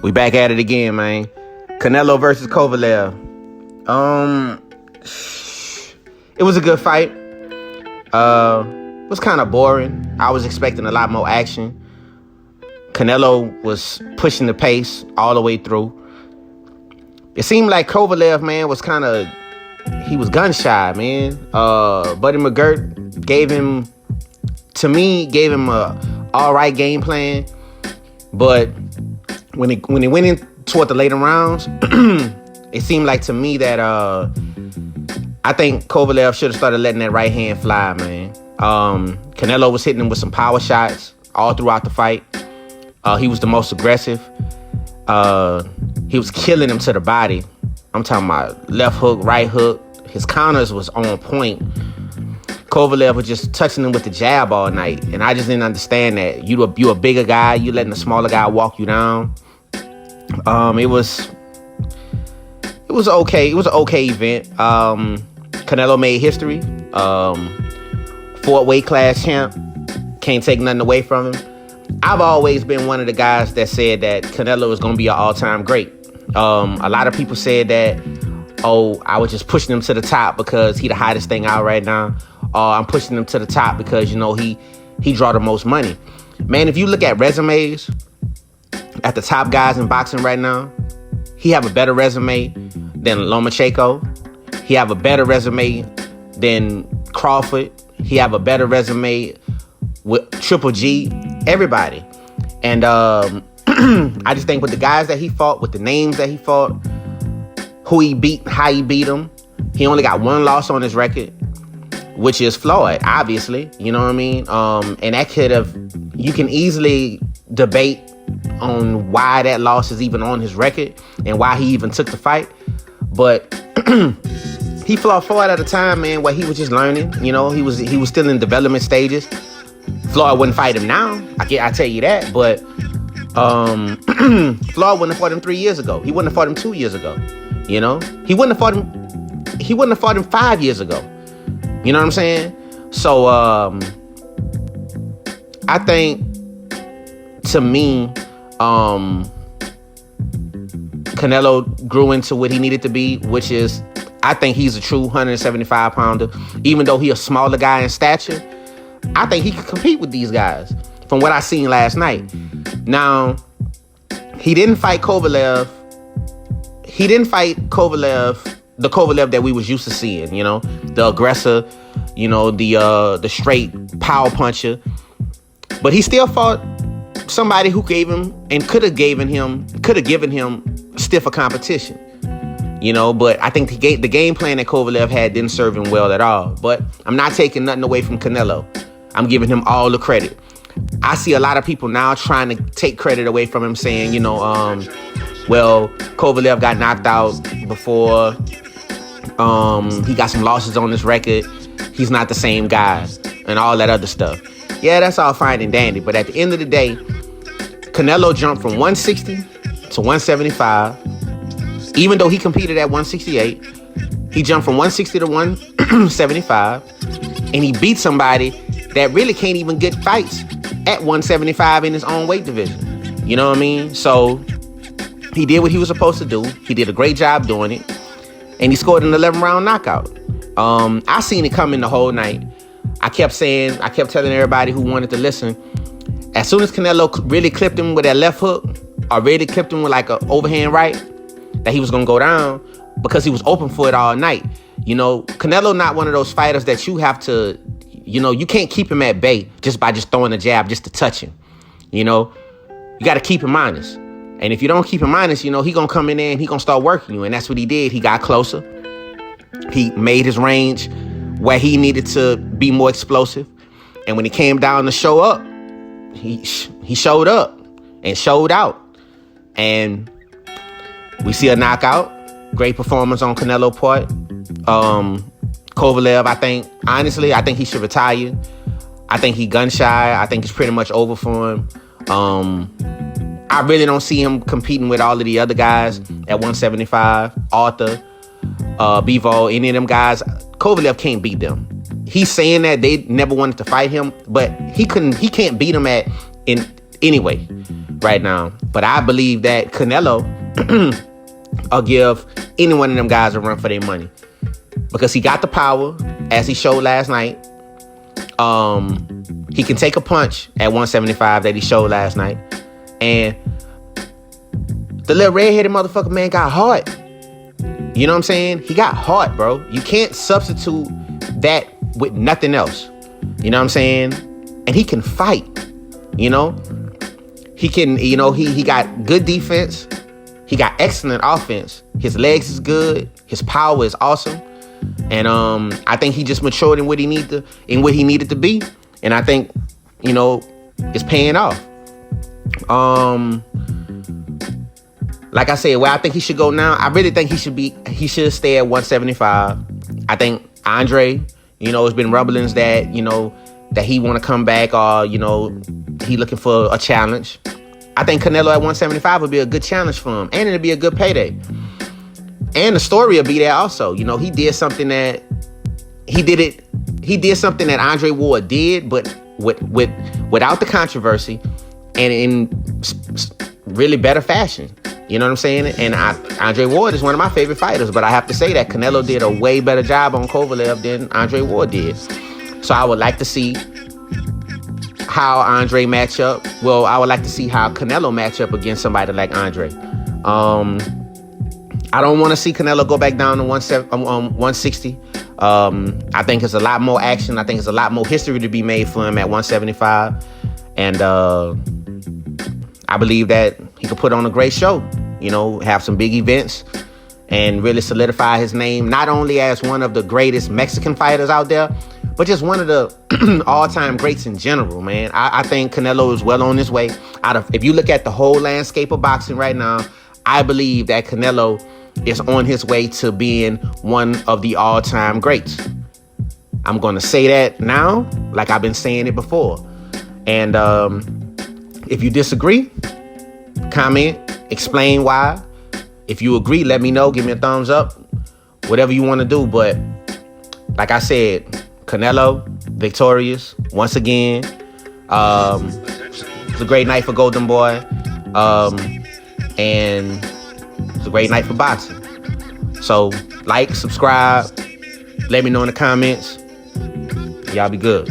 We back at it again, man. Canelo versus Kovalev. It was a good fight. It was kind of boring. I was expecting a lot more action. Canelo was pushing the pace all the way through. It seemed like Kovalev, man, was he was gun shy, man. Buddy McGirt gave him a all right game plan, but when he went in toward the later rounds, it seemed like to me that I think Kovalev should have started letting that right hand fly, man. Canelo was hitting him with some power shots all throughout the fight. He was the most aggressive. He was killing him to the body. I'm talking about left hook, right hook. His counters was on point. Kovalev was just touching him with the jab all night, and I just didn't understand that. You a bigger guy, you letting a smaller guy walk you down. It was okay. It was an okay event. Canelo made history. 4th weight class champ. Can't take nothing away from him. I've always been one of the guys that said that Canelo is going to be an all-time great. A lot of people said that, I was just pushing him to the top because he the hottest thing out right now. I'm pushing him to the top because, he draw the most money. Man, if you look at resumes at the top guys in boxing right now, he have a better resume than Lomachenko. He have a better resume than Crawford. He have a better resume with Triple G, everybody. And I just think with the guys that he fought, with the names that he fought, who he beat, how he beat them, he only got one loss on his record, which is Floyd, obviously. You know what I mean? And that you can easily debate on why that loss is even on his record and why he even took the fight. But he fought Floyd at a time, man, where he was just learning. He was still in development stages. Floyd wouldn't fight him now. I tell you that. But Floyd wouldn't have fought him 3 years ago. He wouldn't have fought him 2 years ago. He wouldn't have fought him. He wouldn't have fought him 5 years ago. You know what I'm saying? So I think, to me, Canelo grew into what he needed to be, which is, I think he's a true 175-pounder. Even though he's a smaller guy in stature, I think he could compete with these guys from what I seen last night. Now, he didn't fight Kovalev. He didn't fight Kovalev, the Kovalev that we was used to seeing, the aggressor, the straight power puncher. But he still fought somebody who gave him and could have given him stiffer competition. But I think the game plan that Kovalev had didn't serve him well at all. But I'm not taking nothing away from Canelo. I'm giving him all the credit. I see a lot of people now trying to take credit away from him, saying, well, Kovalev got knocked out before. He got some losses on his record. He's not the same guy and all that other stuff. Yeah, that's all fine and dandy. But at the end of the day, Canelo jumped from 160 to 175. Even though he competed at 168, he jumped from 160 to 175. And he beat somebody that really can't even get fights at 175 in his own weight division. You know what I mean? So he did what he was supposed to do. He did a great job doing it. And he scored an 11-round knockout. I seen it coming the whole night. I kept telling everybody who wanted to listen, as soon as Canelo really clipped him with that left hook, or really clipped him with like an overhand right, that he was going to go down, because he was open for it all night. Canelo not one of those fighters that you have to, you can't keep him at bay just by just throwing a jab just to touch him. You got to keep him honest. And if you don't keep him honest, he going to come in there and he going to start working you. And that's what he did. He got closer. He made his range where he needed to be more explosive. And when he came down to show up, he showed up and showed out. And we see a knockout. Great performance on Canelo's part. Kovalev, I think he should retire. I think he gun shy. I think it's pretty much over for him. I really don't see him competing with all of the other guys at 175. Arthur, Bivol, any of them guys. Kovalev can't beat them. He's saying that they never wanted to fight him, but he can't beat him anyway. right now. But I believe that Canelo will give any one of them guys a run for their money. Because he got the power, as he showed last night. He can take a punch at 175 that he showed last night. And the little redheaded motherfucker, man, got heart. You know what I'm saying? He got heart, bro. You can't substitute that with nothing else. You know what I'm saying? And he can fight. You know? He can, you know, he got good defense. He got excellent offense. His legs is good. His power is awesome. And I think he just matured in what he needed to be. And I think, you know, it's paying off. Like I said, where I think he should go now, I really think he should stay at 175. I think Andre, you know, there's been rumblings that, you know, that he want to come back, or, you know, he looking for a challenge. I think Canelo at 175 would be a good challenge for him, and it'd be a good payday. And the story will be there also. You know, he did something that Andre Ward did, but without the controversy and in really better fashion. You know what I'm saying? And Andre Ward is one of my favorite fighters, but I have to say that Canelo did a way better job on Kovalev than Andre Ward did. So I would like to see how Andre match up. Well, I would like to see how Canelo match up against somebody like Andre. I don't want to see Canelo go back down to 160. I think there's a lot more action. I think there's a lot more history to be made for him at 175. And I believe that he could put on a great show, you know, have some big events and really solidify his name, not only as one of the greatest Mexican fighters out there, but just one of the all-time greats in general, man. I think Canelo is well on his way. If you look at the whole landscape of boxing right now, I believe that Canelo is on his way to being one of the all-time greats. I'm going to say that now, like I've been saying it before. And if you disagree, comment, explain why. If you agree, let me know. Give me a thumbs up. Whatever you want to do. But like I said, Canelo, victorious once again. It's a great night for Golden Boy. And it's a great night for boxing. So, like, subscribe. Let me know in the comments. Y'all be good.